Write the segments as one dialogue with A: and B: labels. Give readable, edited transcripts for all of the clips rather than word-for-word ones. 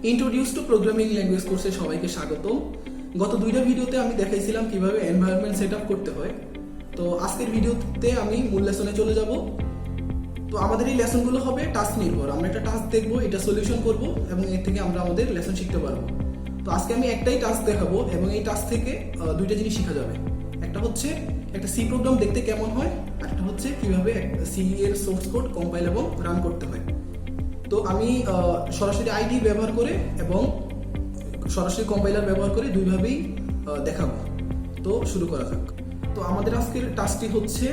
A: Introduce two programming language কোর্সে সবাইকে স্বাগতম। গত দুইটা ভিডিওতে আমি দেখাইছিলাম কিভাবে এনভায়রনমেন্ট সেট আপ করতে হয়। তো আজকের ভিডিওতে আমি মূল লেসনে চলে যাব। তো আমাদের এই লেসনগুলো হবে টাস্ক নির্ভর। আমরা একটা টাস্ক দেখবো, এটা সলিউশন করব এবং এর থেকে আমরা আমাদের লেসন শিখতে পারবো। তো আজকে আমি একটাই টাস্ক দেখাবো এবং এই টাস্ক থেকে দুইটা জিনিস শেখা যাবে। একটা হচ্ছে একটা সি প্রোগ্রাম দেখতে কেমন হয়, আর একটা হচ্ছে কিভাবে সি এর সোর্স কোড কম্পাইল এবং রান করতে হয়। তো আমি সরাসরি আইডি ব্যবহার করে এবং সরাসরি কম্পাইলার ব্যবহার করে দুইভাবেই দেখাবো। তো শুরু করা যাক। তো আমাদের আজকের টাস্কটি হচ্ছে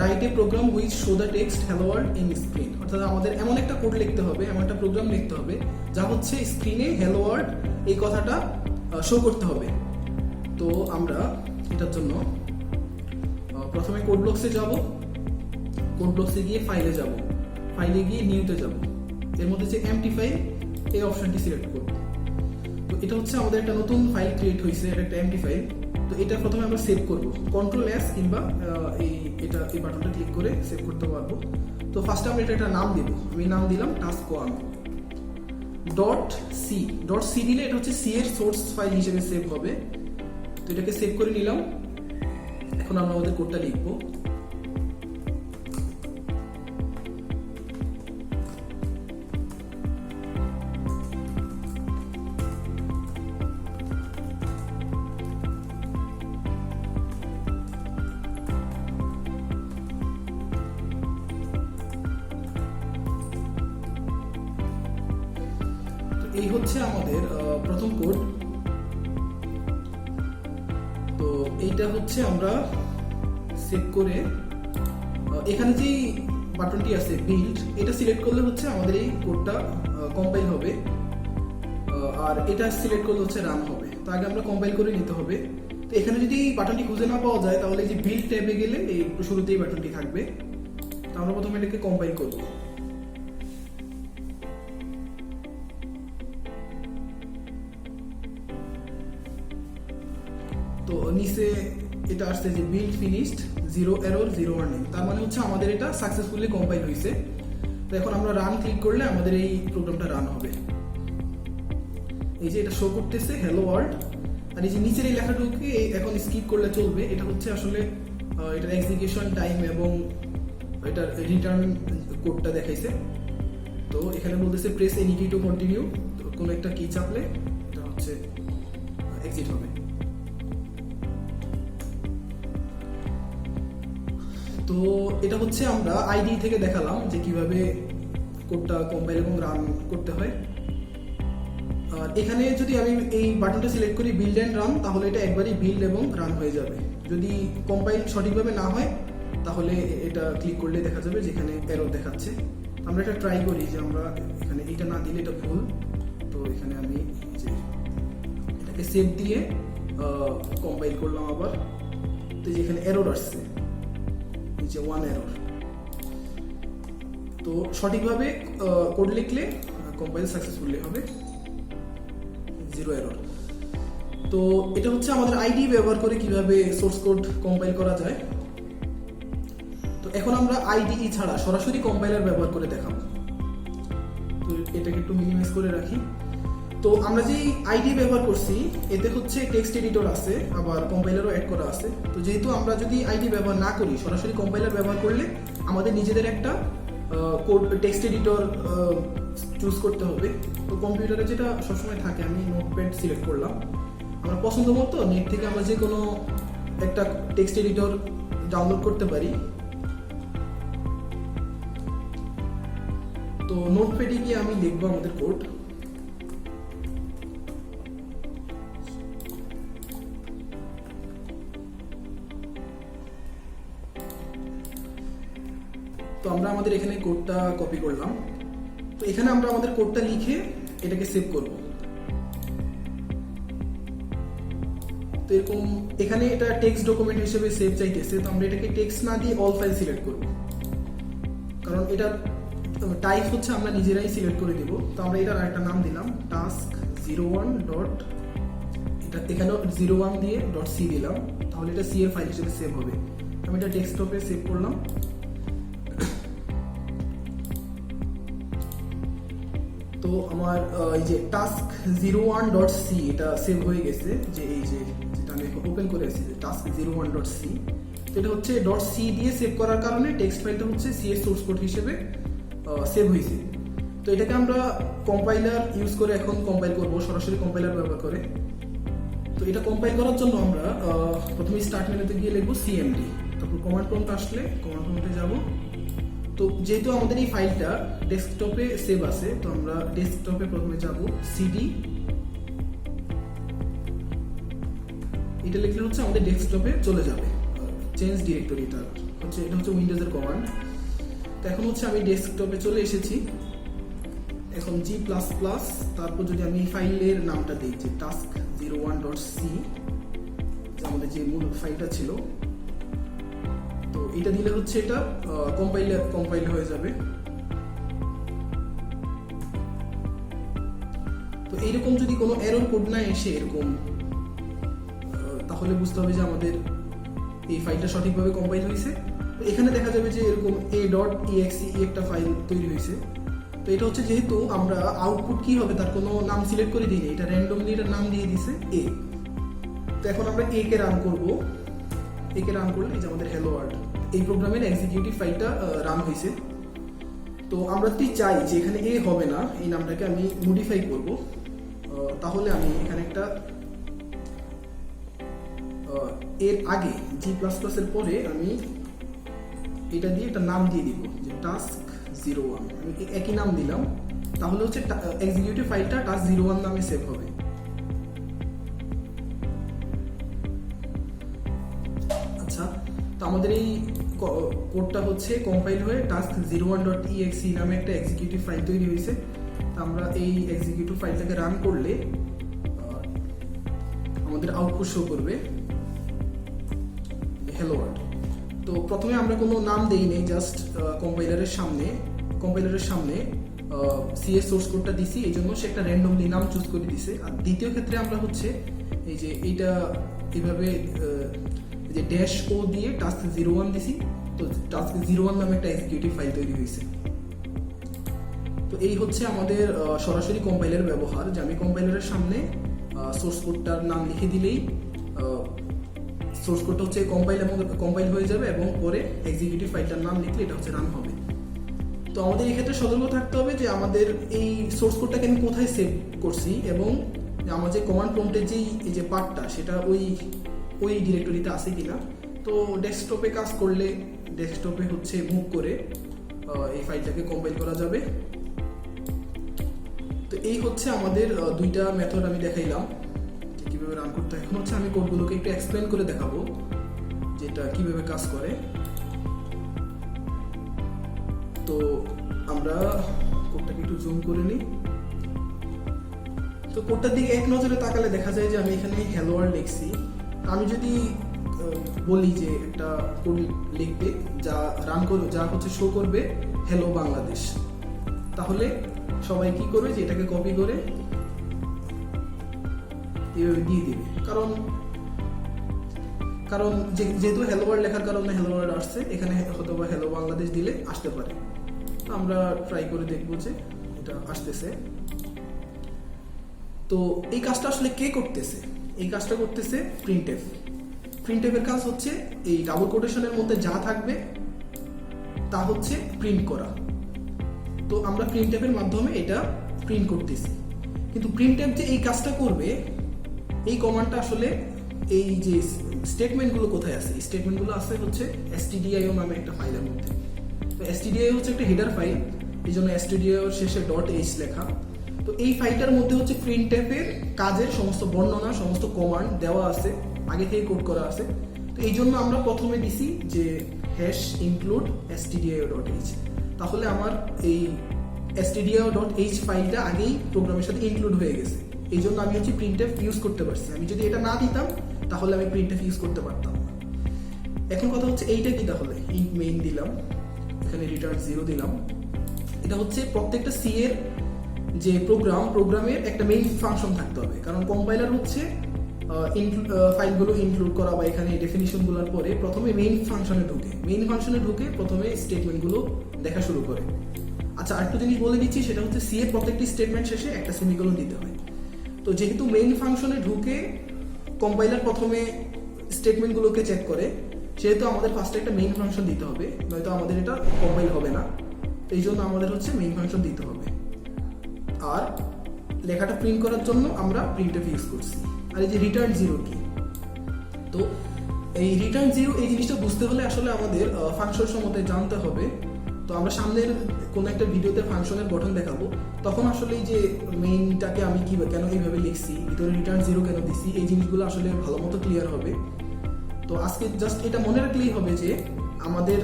A: write a program which show the text hello world in screen. অর্থাৎ আমাদের এমন একটা কোড লিখতে হবে, এমন একটা প্রোগ্রাম লিখতে হবে যা হচ্ছে স্ক্রিনে হ্যালো ওয়ার্ল্ড এই কথাটা শো করতে হবে। তো আমরা এটার জন্য প্রথমে কোড ব্লকসে যাব। কোড ব্লকসে গিয়ে ফাইলে যাব, ফাইলে গিয়ে নিউতে যাব। এর মধ্যে যে এমটি ফাইল এই অপশনটি সিলেক্ট করব। তো এটা হচ্ছে আমাদের একটা নতুন ফাইল ক্রিয়েট হয়েছে, এটা একটা এমটি ফাইল। তো এটা প্রথমে আমরা সেভ করব, কন্ট্রোল এস কিংবা এই বাটনটা ক্লিক করে সেভ করতে পারবো। তো ফার্স্টে আমরা এটা একটা নাম দেব। আমি নাম দিলাম task 1 dot C. Dot C দিলে এটা হচ্ছে সি এর সোর্স ফাইল হিসেবে সেভ হবে। তো এটাকে সেভ করে নিলাম। এখন আমরা আমাদের কোডটা লিখবো। এই হচ্ছে আমাদের প্রথম কোড। তো এইটা হচ্ছে আমরা সেভ করে এখানে যে বাটনটি আছে বিল্ড, এটা সিলেক্ট করলে হচ্ছে আমাদের এই কোডটা কম্পাইল হবে, আর এটা সিলেক্ট করলে হচ্ছে রান হবে। তো আগে আমরা কম্পাইল করে নিতে হবে। তো এখানে যদি বাটনটি খুঁজে না পাওয়া যায় তাহলে এই যে বিল্ড ট্যাবে গেলে এই শুরুতেই বাটনটি থাকবে। তো আমরা প্রথমে এটাকে কম্পাইল করব। তো নিচে এটা আসছে যে বিল্ড ফিনিশড, 0 এরর 0 ওয়ার্নিং। তার মানে হচ্ছে আমাদের এটা সাকসেসফুলি কম্পাইল হয়েছে। তো এখন আমরা রান ক্লিক করলে আমাদের এই প্রোগ্রামটা রান হবে। এই যে এটা শো করতেছে হ্যালো ওয়ার্ল্ড, আর এই যে নিচের এই লেখাটুকুকে এখন স্কিপ করলে চলবে। এটা হচ্ছে আসলে এটার এক্সিকিউশন টাইম এবং এটার রিটার্ন কোডটা দেখাইছে। তো এখানে বলতেছে প্রেস এনি কি টু কন্টিনিউ। তো কোনো একটা কি চাপলে এটা হচ্ছে এক্সিট হবে। তো এটা হচ্ছে আমরা আইডি থেকে দেখালাম যে কিভাবে কোডটা কম্পাইল এবং রান করতে হয়। আর এখানে যদি আমি এই বাটনটা সিলেক্ট করি বিল্ড এন্ড রান, তাহলে এটা একবারই বিল্ড এবং রান হয়ে যাবে। যদি কম্পাইল সঠিকভাবে না হয় তাহলে এটা ক্লিক করলে দেখা যাবে যেখানে এরর দেখাচ্ছে। আমরা এটা ট্রাই করি যে আমরা এখানে এটা না দিলে এটা ভুল। তো এখানে আমি যে এটাকে সেভ দিয়ে কম্পাইল করলাম আবার। তো যেখানে এরর আসছে যে 1 এরর। তো সঠিকভাবে কোড লিখলে কম্পাইল সাকসেসফুলি হবে, 0 এরর। তো এটা হচ্ছে আমাদের আইডি ব্যবহার করে কিভাবে সোর্স কোড কম্পাইল করা যায়। তো এখন আমরা আইডিই ছাড়া সরাসরি কম্পাইলার ব্যবহার করে দেখাবো। তো এটাকে একটু মিনিমাইজ করে রাখি। তো আমরা যে আইডি ব্যবহার করছি এতে হচ্ছে টেক্সট এডিটর আছে, আবার কম্পাইলারও অ্যাড করা আছে। তো যেহেতু আমরা যদি আইডি ব্যবহার না করি, সরাসরি কম্পাইলার ব্যবহার করলে আমাদের নিজেদের একটা কোড টেক্সট এডিটর চুজ করতে হবে। তো কম্পিউটারে যেটা সবসময় থাকে, আমি নোটপ্যাড সিলেক্ট করলাম। আমার পছন্দ মতো নেট থেকে আমরা যে কোনো একটা টেক্সট এডিটর ডাউনলোড করতে পারি। তো নোটপ্যাডে গিয়ে আমি লিখবো আমাদের কোড। তো আমরা আমাদের এখানে কোডটা কপি করলাম। তো এখানে আমরা আমাদের কোডটা লিখে এটাকে সেভ করব। তো এরকম এখানে এটা টেক্সট ডকুমেন্ট হিসেবে সেভ চাইতেছে। তো আমরা এটাকে টেক্সট না দিয়ে অল ফাইল সিলেক্ট করব, কারণ এটা টাইপ হচ্ছে আমরা নিজেরাই সিলেক্ট করে দিব। তো আমরা এটার আরেকটা নাম দিলাম টাস্ক 01 ডট, এটা এখানেও 01 দিয়ে ডট সি দিলাম, তাহলে এটা সি এর ফাইল হিসেবে সেভ হবে। আমি এটা ডেস্কটপে সেভ করলাম। তো আমার এই যে task01.c এটা সেভ হয়ে গেছে, যে এই যে যেটা আমি ওপেন করে আছি যে task01.c। তো এটা হচ্ছে .c দিয়ে সেভ করার কারণে টেক্সট ফাইলটা হচ্ছে c এর সোর্স কোড হিসেবে সেভ হয়েছে। তো এটাকে আমরা কম্পাইলার ইউজ করে এখন কম্পাইল করব, সরাসরি কম্পাইলার ব্যবহার করে। তো এটা কম্পাইল করার জন্য আমরা প্রথমে স্টার্ট মেনুতে গিয়ে লিখব cmd, তারপর কমান্ড প্রম্পট আসলে কমান্ড প্রম্পটে যাব। তো যেহেতু আমাদের এই ফাইলটা ডেস্কটপে সেভ আছে, তো আমরা ডেস্কটপে প্রথমে যাব cd, এটা লিখলে হচ্ছে আমাদের ডেস্কটপে চলে যাবে। চেঞ্জ ডিরেক্টরিটা হচ্ছে, এটা হচ্ছে উইন্ডোজের কমান্ড। তো এখন হচ্ছে আমি ডেস্কটপে চলে এসেছি। এখন g++, তারপর যদি আমি ফাইলের নামটা দিই যে task01.c, যে আমাদের যে মূল ফাইলটা ছিল, তো এটা দিলে হচ্ছে এটা কম্পাইল হয়ে যাবে। তো এইরকম যদি কোনো এরর কোড না এসে এরকম, তাহলে বুঝতে হবে যে আমাদের এই ফাইলটা সঠিকভাবে কম্পাইল হয়েছে। তো এখানে দেখা যাবে যে এরকম a.exe একটা ফাইল তৈরি হয়েছে। তো এটা হচ্ছে যেহেতু আমরা আউটপুট কি হবে তার কোনো নাম সিলেক্ট করে দিইনি, এটা র্যান্ডমলি এটার নাম দিয়ে দিছে a। তো এখন আমরা a কে রান করব। a কে রান করলে এই যে আমাদের হ্যালো ওয়ার্ল্ড এই প্রোগ্রামের এক্সিকিউটিভ ফাইলটা রান হয়েছে। তো আমরা যদি চাই যে এখানে a হবে না, এই নামটাকে আমি মডিফাই করব, তাহলে আমি এখানে একটা এর আগে g++ এর পরে আমি এটা দিয়ে একটা নাম দিয়ে দিব যে task01, আমি একই নাম দিলাম, তাহলে হচ্ছে এক্সিকিউটিভ ফাইলটা task01 নামে সেভ হবে। আচ্ছা, তো আমাদের এই কোডটা হচ্ছে কম্পাইল হয়ে task01.exe নামে একটা এক্সিকিউটিভ ফাইল তৈরি হয়েছে। তো আমরা এই এক্সিকিউটিভ ফাইলটাকে রান করলে আমাদের আউটপুট শো করবে হ্যালো ওয়ার্ল্ড। তো প্রথমে আমরা কোনো নাম দেই নেই, জাস্ট কম্পাইলারের সামনে সি এর সোর্স কোডটা দিছি, এই জন্য সে একটা র্যান্ডমলি নাম চুজ করে দিছে। আর দ্বিতীয় ক্ষেত্রে আমরা হচ্ছে এই যে এইটা এইভাবে যে -o দিয়ে task01 দিছি, তো task01 নামে একটা এক্সিকিউটিভ ফাইল তৈরি হয়েছে। তো এই হচ্ছে আমাদের সরাসরি কম্পাইলার ব্যবহার, যে আমি কম্পাইলারের সামনে সোর্স কোডটার নাম লিখে দিলেই সোর্স কোডটা হচ্ছে কম্পাইল হয়ে যাবে, এবং পরে এক্সিকিউটিভ ফাইলটার নাম লিখলে এটা হচ্ছে রান হবে। তো আমাদের এই ক্ষেত্রে সতর্ক থাকতে হবে যে আমাদের এই সোর্স কোডটাকে আমি কোথায় সেভ করছি, এবং আমার যে কমান্ড প্রম্পটের এই যে পার্টটা সেটা ওই ডিরেক্টরিতে আছে কিনা। তো ডেস্কটপে কাজ করলে ডেস্কটপে হচ্ছে মুভ করে এই ফাইলটাকে কম্পাইল করা যাবে। তো এই হচ্ছে আমাদের দুইটা মেথড আমি দেখাইলাম কিভাবে রান করতে হয়। এখন হচ্ছে আমি কোডগুলোকে একটু এক্সপ্লেন করে দেখাবো যেটা কিভাবে কাজ করে। তো আমরা কোডটাকে একটু জুম করে নিই। তো কোডটার দিকে এক নজরে তাকালে দেখা যায় যে আমি এখানে হ্যালো ওয়ার্ল্ড লিখছি। আমি যদি বলি যে একটা কোড লিখতে যা রান করবে, যা হচ্ছে শো করবে হ্যালো বাংলাদেশ, তাহলে সবাই কি করবে যে এটাকে কপি করে এভাবে দিয়ে দিবে। কারণ যেহেতু হ্যালো ওয়ার্ল্ড লেখার কারণে হ্যালো ওয়ার্ল্ড আসছে, এখানে হয়তো বা হ্যালো বাংলাদেশ দিলে আসতে পারে। আমরা ট্রাই করে দেখবো যে এটা আসতেছে। তো এই কাজটা আসলে কে করতেছে? এই কাজটা করতেছে প্রিন্টএফ। প্রিন্টএফের কাজ হচ্ছে এই ডাবল কোটেশনের মধ্যে যা থাকবে তা হচ্ছে প্রিন্ট করা। তো আমরা প্রিন্টএফের মাধ্যমে এটা প্রিন্ট করতেছি। কিন্তু প্রিন্টএফ যে এই কাজটা করবে, এই কমান্ডটা আসলে এই যে স্টেটমেন্টগুলো কোথায় আছে, এই স্টেটমেন্টগুলো আছে হচ্ছে stdio নামে একটা ফাইলের মধ্যে। তো stdio হচ্ছে একটা হেডার ফাইল, এই জন্য stdio শেষে .h লেখা। তো এই ফাইলটার মধ্যে হচ্ছে প্রিন্টএফের কাজের সমস্ত বর্ণনা, সমস্ত কমান্ড দেওয়া আছে, আগে থেকে কোড করা আছে। তো এই জন্য আমরা প্রথমে দিছি যে #include stdio.h, তাহলে আমার এই stdio.h ফাইলটা আগেই প্রোগ্রামের সাথে ইনক্লুড হয়ে গেছে। এই জন্য আমি হচ্ছে প্রিন্টএফ ইউজ করতে পারছি। আমি যদি এটা না দিতাম তাহলে আমি প্রিন্টএফ ইউজ করতে পারতাম না। এখন কথা হচ্ছে এইটা কি, তাহলে ইন্ট মেইন দিলাম, এখানে রিটার্ন 0 দিলাম। এটা হচ্ছে প্রত্যেকটা সি এর যে প্রোগ্রামের একটা মেইন ফাংশন থাকতে হবে, কারণ কম্পাইলার হচ্ছে ফাইলগুলো ইনক্লুড করা বা এখানে ডেফিনিশনগুলোর পরে প্রথমে মেইন ফাংশনে ঢুকে প্রথমে স্টেটমেন্টগুলো দেখা শুরু করে। আচ্ছা, আরেকটা জিনিস বলে দিচ্ছি, সেটা হচ্ছে সি এর প্রত্যেকটি স্টেটমেন্ট শেষে একটা সেমিকোলন দিতে হয়। তো যেহেতু মেইন ফাংশনে ঢুকে কম্পাইলার প্রথমে স্টেটমেন্টগুলোকে চেক করে, সেহেতু আমাদের ফার্স্টে একটা মেইন ফাংশন দিতে হবে, নয়তো আমাদের এটা কম্পাইল হবে না। এই জন্য আমাদের হচ্ছে মেইন ফাংশন দিতে হবে। আর লেখাটা প্রিন্ট করার জন্য আমরা প্রিন্টএফ ইউজ করছি। আর এই যে রিটার্ন জিরো কি, তো এই রিটার্ন জিরো এই জিনিসটা বুঝতে হলে আসলে আমাদের ফাংশন সম্বন্ধে জানতে হবে। তো আমরা সামনের কোনো একটা ভিডিওতে ফাংশনের গঠন দেখাবো, তখন আসলে এই যে মেইনটাকে আমি কেন এইভাবে লিখছি, ভিতরে রিটার্ন জিরো কেন দিছি, এই জিনিসগুলো আসলে ভালো মতো ক্লিয়ার হবে। তো আজকে জাস্ট এটা মনে রাখলেই হবে যে আমাদের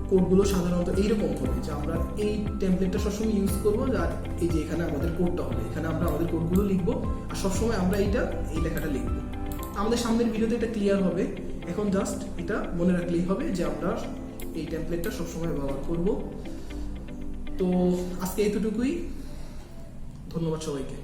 A: কোডগুলো সাধারণত এইরকম হবে, যে আমরা এই টেমপ্লেটটা সবসময় ইউজ করবো। আর এই যে এখানে আমাদের কোডটা হবে, এখানে আমরা আমাদের কোডগুলো লিখবো, আর সবসময় আমরা এই লেখাটা লিখবো। আমাদের সামনের ভিডিওতে এটা ক্লিয়ার হবে। এখন জাস্ট এটা মনে রাখলেই হবে যে আমরা এই টেমপ্লেটটা সবসময় ব্যবহার করব। তো আজকে এতটুকুই, ধন্যবাদ সবাইকে।